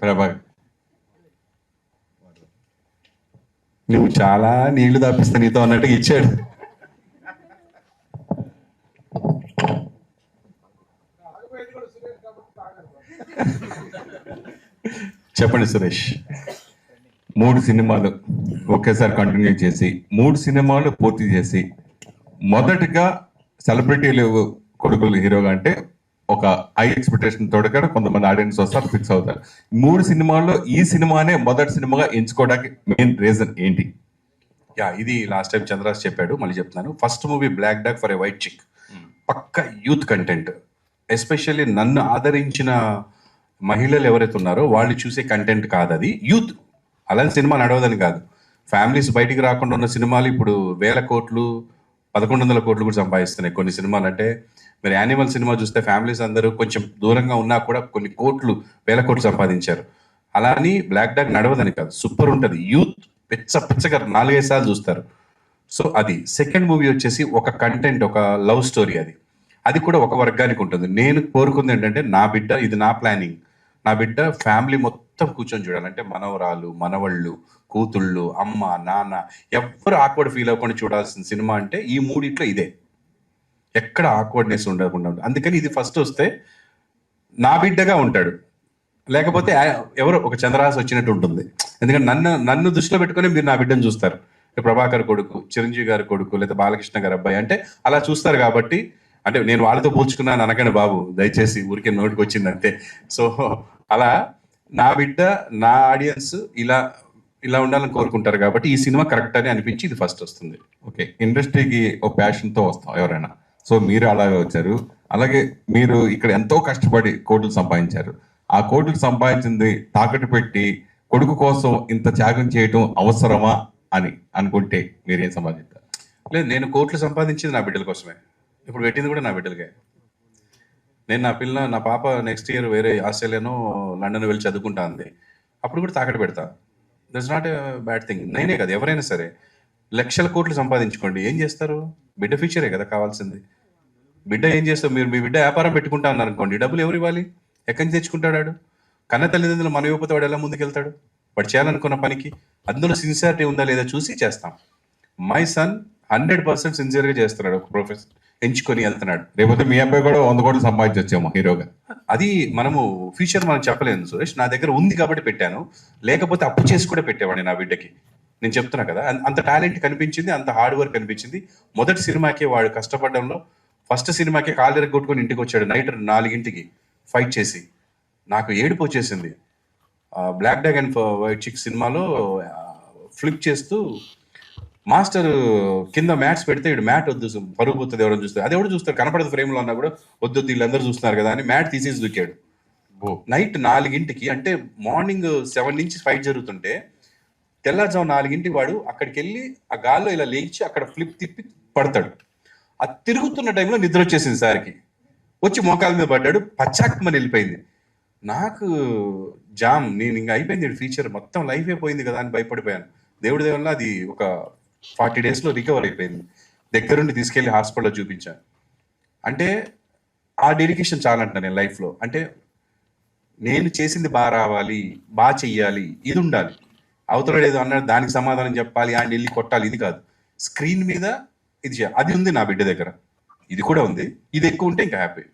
ప్రభాకర్, నువ్వు చాలా నీళ్లు తప్పిస్తా నీతో అన్నట్టుగా ఇచ్చాడు. చెప్పండి సురేష్. 3 సినిమాలు ఒకేసారి కంటిన్యూ చేసి 3 సినిమాలు పూర్తి చేసి మొదటగా సెలబ్రిటీలు కొడుకులు హీరోగా అంటే ఒక హై ఎక్స్పెక్టేషన్ తోటి కూడా కొంతమంది ఆడియన్స్ వస్తారు, ఫిక్స్ అవుతారు. 3 సినిమాల్లో ఈ సినిమానే మొదటి సినిమాగా ఎంచుకోవడానికి మెయిన్ రీజన్ ఏంటి? ఇది లాస్ట్ టైం చంద్రాస్ చెప్పాడు, మళ్ళీ చెప్తున్నాను. First movie black dog for a white chick, పక్క యూత్ కంటెంట్. ఎస్పెషల్లీ నన్ను ఆదరించిన మహిళలు ఎవరైతే ఉన్నారో వాళ్ళు చూసే కంటెంట్ కాదు అది, యూత్. అలాంటి సినిమా నడవదని కాదు, ఫ్యామిలీస్ బయటికి రాకుండా ఉన్న సినిమాలు ఇప్పుడు 1000 కోట్లు 1100 కోట్లు కూడా సంపాదిస్తున్నాయి కొన్ని సినిమాలు. అంటే మీరు యానిమల్ సినిమా చూస్తే ఫ్యామిలీస్ అందరూ కొంచెం దూరంగా ఉన్నా కూడా కొన్ని కోట్లు 1000 కోట్లు సంపాదించారు. అలా అని బ్లాక్ డాగ్ నడవదని కాదు, సూపర్ ఉంటుంది. యూత్ పిచ్చగా 4-5 సార్లు చూస్తారు. సో అది. సెకండ్ మూవీ వచ్చేసి ఒక కంటెంట్, ఒక లవ్ స్టోరీ. అది కూడా ఒక వర్గానికి ఉంటుంది. నేను కోరుకుంది ఏంటంటే నా బిడ్డ, ఇది నా ప్లానింగ్, నా బిడ్డ ఫ్యామిలీ మొత్తం కూర్చొని చూడాలంటే మనవరాలు, మనవళ్ళు, కూతుళ్ళు, అమ్మ, నాన్న ఎవ్వరు ఆక్వర్డ్ ఫీల్ అవ్వకుండా చూడాల్సిన సినిమా అంటే ఈ మూడిట్లో ఇదే. ఎక్కడ ఆక్వర్డ్నెస్ ఉండకుండా. అందుకని ఇది ఫస్ట్ వస్తే నా బిడ్డగా ఉంటాడు, లేకపోతే ఎవరో ఒక చంద్రహాస్ వచ్చినట్టు ఉంటుంది. ఎందుకంటే నన్ను దృష్టిలో పెట్టుకొని మీరు నా బిడ్డను చూస్తారు. ప్రభాకర్ కొడుకు, చిరంజీవి గారి కొడుకు, లేదా బాలకృష్ణ గారి అబ్బాయి అంటే అలా చూస్తారు. కాబట్టి అంటే నేను వాళ్ళతో పోల్చుకున్నాను అనకండి బాబు, దయచేసి, ఊరికే నోటికి వచ్చింది అంతే. సో అలా నా బిడ్డ, నా ఆడియన్స్ ఇలా ఉండాలని కోరుకుంటారు. కాబట్టి ఈ సినిమా కరెక్ట్ అని అనిపించి ఇది ఫస్ట్ వస్తుంది. ఓకే, ఇండస్ట్రీకి ఒక ప్యాషన్తో వస్తాం ఎవరైనా. సో మీరు అలాగే వచ్చారు. అలాగే మీరు ఇక్కడ ఎంతో కష్టపడి కోట్లు సంపాదించారు. ఆ కోట్లు సంపాదించింది తాకట్టు పెట్టి కొడుకు కోసం ఇంత త్యాగం చేయటం అవసరమా అని అనుకుంటే మీరేం సంపాదించారు? లేదు, నేను కోట్లు సంపాదించింది నా బిడ్డల కోసమే. ఇప్పుడు పెట్టింది కూడా నా బిడ్డలకే. నేను నా పాప నెక్స్ట్ ఇయర్ వేరే ఆస్ట్రేలియాను లండన్ వెళ్ళి చదువుకుంటా ఉంది, అప్పుడు కూడా తాకట్టు పెడతా. That's not a bad thing. నేనే కదా, ఎవరైనా సరే లక్షల కోట్లు సంపాదించుకోండి, ఏం చేస్తారు? బిడ్డ ఫ్యూచరే కదా కావాల్సింది. బిడ్డ ఏం చేస్తారు? మీరు మీ బిడ్డ వ్యాపారం పెట్టుకుంటా అన్నారు అనుకోండి, డబ్బులు ఎవరు ఇవ్వాలి? ఎక్కడి నుంచి తెచ్చుకుంటాడు? కన్న తల్లిదండ్రులు మన ఇవ్వకపోతే వాడు ఎలా ముందుకెళ్తాడు? వాడు చేయాలనుకున్న పనికి అందులో సిన్సియారిటీ ఉందా లేదా చూసి చేస్తాం. మై సన్ 100% సిన్సియర్గా చేస్తున్నాడు, ఒక ప్రొఫెషన్ ఎంచుకొని వెళ్తున్నాడు. లేకపోతే మీ అబ్బాయి కూడా 100 కోట్లు సంపాదించొచ్చేమో హీరోగా. అది మనము ఫ్యూచర్ మనం చెప్పలేదు సురేష్. నా దగ్గర ఉంది కాబట్టి పెట్టాను, లేకపోతే అప్పు చేసి కూడా పెట్టేవాడిని నా బిడ్డకి. నేను చెప్తున్నా కదా, అంత టాలెంట్ కనిపించింది, అంత హార్డ్ వర్క్ కనిపించింది. మొదటి సినిమాకే వాడు కష్టపడడంలో, ఫస్ట్ సినిమాకే కాళ్ళు కొట్టుకొని ఇంటికి వచ్చాడు నైట్ 4ంటికి ఫైట్ చేసి. నాకు ఏడుపు వచ్చేసింది. బ్లాక్ డాగ్ అండ్ వైట్ చిక్ సినిమాలో ఫ్లిప్ చేస్తూ మాస్టర్ కింద మ్యాట్స్ పెడితే ఇటు మ్యాట్ వద్దు, పరుగు పోతుంది, ఎవరైనా చూస్తారు, అది ఎవరు చూస్తారు, కనపడదు ఫ్రేమ్లో అన్నా కూడా వద్దు వీళ్ళందరూ చూస్తున్నారు కదా అని మ్యాట్ తీసేసి దూకాడు నైట్ 4ంటికి. అంటే మార్నింగ్ 7 నుంచి ఫైట్ జరుగుతుంటే తెల్లారుజాము 4ంటికి వాడు అక్కడికి వెళ్ళి ఆ గాల్లో ఇలా లేచి అక్కడ ఫ్లిప్ తిప్పి పడతాడు. ఆ తిరుగుతున్న టైంలో నిద్ర వచ్చేసింది సార్కి, వచ్చి మోకాల మీద పడ్డాడు, పచ్చాకమని వెళ్ళిపోయింది. నాకు నేను ఇంకా అయిపోయింది ఫీచర్, మొత్తం లైఫ్ అయిపోయింది కదా అని భయపడిపోయాను. దేవుడి వల్ల అది ఒక 40 డేస్లో రికవర్ అయిపోయింది. దగ్గరుండి తీసుకెళ్లి హాస్పిటల్లో చూపించాను. అంటే ఆ డెడికేషన్ చాలంట నేను లైఫ్లో. అంటే నేను చేసింది బాగా రావాలి, బాగా చెయ్యాలి, ఇది ఉండాలి. అవతల ఏదో అన్నాడు దానికి సమాధానం చెప్పాలి, ఆయన వెళ్ళి కొట్టాలి, ఇది కాదు. స్క్రీన్ మీద ఇది చేయాలి. అది ఉంది నా బిడ్డ దగ్గర, ఇది కూడా ఉంది. ఇది ఎక్కువ ఉంటే ఇంకా హ్యాపీ.